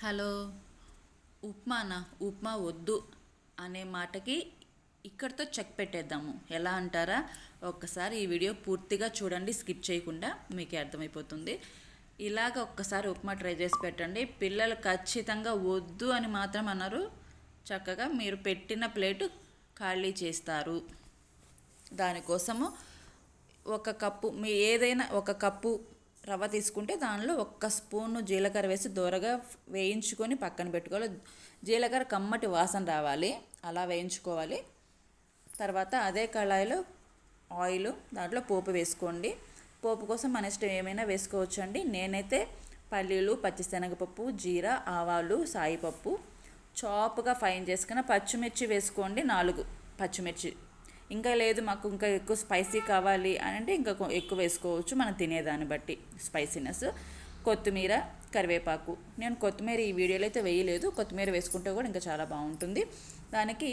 Hello. Upma వద్దు అనే మాటకి ఇక్కడితో చెక్ పెట్టేద్దాము. ఎలా అంటారా? ఒక్కసారి ఈ వీడియో పూర్తిగా చూడండి, స్కిప్ చేయకుండా, మీకే అర్థమైపోతుంది. ఇలాగ ఒక్కసారి ఉప్మా ట్రై చేసి పెట్టండి. పిల్లలు ఖచ్చితంగా వద్దు అని మాత్రం అన్నారు. చక్కగా మీరు పెట్టిన ప్లేటు ఖాళీ చేస్తారు. దానికోసము ఒక కప్పు, మీ ఏదైనా ఒక కప్పు రవ్వ తీసుకుంటే దానిలో ఒక్క స్పూను జీలకర్ర వేసి దూరగా వేయించుకొని పక్కన పెట్టుకోవాలి. జీలకర్ర కమ్మటి వాసన రావాలి, అలా వేయించుకోవాలి. తర్వాత అదే కళాయిలో ఆయిల్, దాంట్లో పోపు వేసుకోండి. పోపు కోసం మన ఇష్టం ఏమైనా వేసుకోవచ్చు అండి. నేనైతే పల్లీలు, పచ్చిశనగపప్పు, జీరా, ఆవాలు, సాయిపప్పు చాప్గా ఫైన్ చేసుకున్న పచ్చిమిర్చి వేసుకోండి. 4 పచ్చిమిర్చి. ఇంకా లేదు మాకు ఇంకా ఎక్కువ స్పైసీ కావాలి అని అంటే ఇంకా ఎక్కువ వేసుకోవచ్చు, మనం తినేదాన్ని బట్టి స్పైసీనెస్. కొత్తిమీర, కరివేపాకు. నేను కొత్తిమీర ఈ వీడియోలో అయితే వేయలేదు, కొత్తిమీర వేసుకుంటే కూడా ఇంకా చాలా బాగుంటుంది. దానికి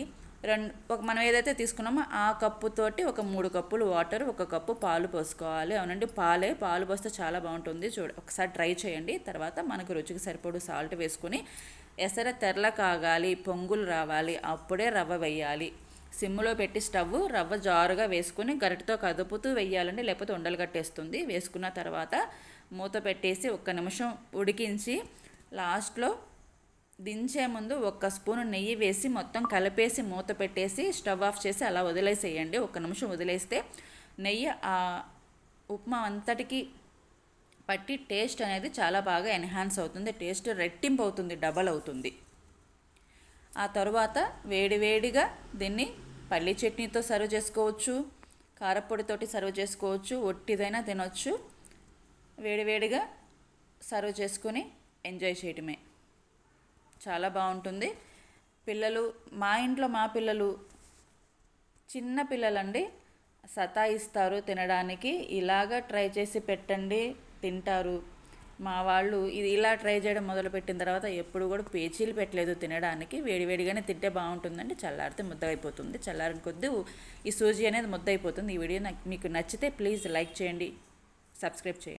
మనం ఏదైతే తీసుకున్నామో ఆ కప్పుతోటి ఒక 3 కప్పులు వాటర్, 1 కప్పు పాలు పోసుకోవాలి. అవునండి, పాలు పోస్తే చాలా బాగుంటుంది. ఒకసారి ట్రై చేయండి. తర్వాత మనకు రుచికి సరిపడు సాల్ట్ వేసుకొని ఎసర తెరల కాగాలి, పొంగులు రావాలి, అప్పుడే రవ్వ వేయాలి. సిమ్లో పెట్టి స్టవ్, రవ్వ జారుగా వేసుకొని గరిటతో కదుపుతూ వేయాలండి, లేకపోతే ఉండలు కట్టేస్తుంది. వేసుకున్న తర్వాత మూత పెట్టేసి 1 నిమిషం ఉడికించి లాస్ట్లో దించే ముందు 1 స్పూను నెయ్యి వేసి మొత్తం కలిపేసి మూత పెట్టేసి స్టవ్ ఆఫ్ చేసి అలా వదిలేసేయండి. 1 నిమిషం వదిలేస్తే నెయ్యి ఆ ఉప్మా అంతటికి పట్టి టేస్ట్ అనేది చాలా బాగా ఎన్హాన్స్ అవుతుంది. టేస్ట్ రెట్టింపు అవుతుంది, డబల్ అవుతుంది. ఆ తర్వాత వేడివేడిగా దీన్ని పల్లీ చట్నీతో సర్వ్ చేసుకోవచ్చు, కారపొడితోటి సర్వ్ చేసుకోవచ్చు, ఒట్టిదైనా తినొచ్చు. వేడివేడిగా సర్వ్ చేసుకొని ఎంజాయ్ చేయటమే. చాలా బాగుంటుంది. మా ఇంట్లో మా పిల్లలు చిన్న పిల్లలండి, సతాయిస్తారు తినడానికి. ఇలాగ ట్రై చేసి పెట్టండి, తింటారు. మా వాళ్ళు ఇది ఇలా ట్రై చేయడం మొదలుపెట్టిన తర్వాత ఎప్పుడు కూడా పేచీలు పెట్టలేదు తినడానికి. వేడివేడిగానే తింటే బాగుంటుందండి. చల్లారితే ముద్ద అయిపోతుంది. చల్లారిన కొద్దీ ఈ సూజీ అనేది ముద్ద అయిపోతుంది. ఈ వీడియో మీకు నచ్చితే ప్లీజ్ లైక్ చేయండి, సబ్స్క్రైబ్ చేయండి.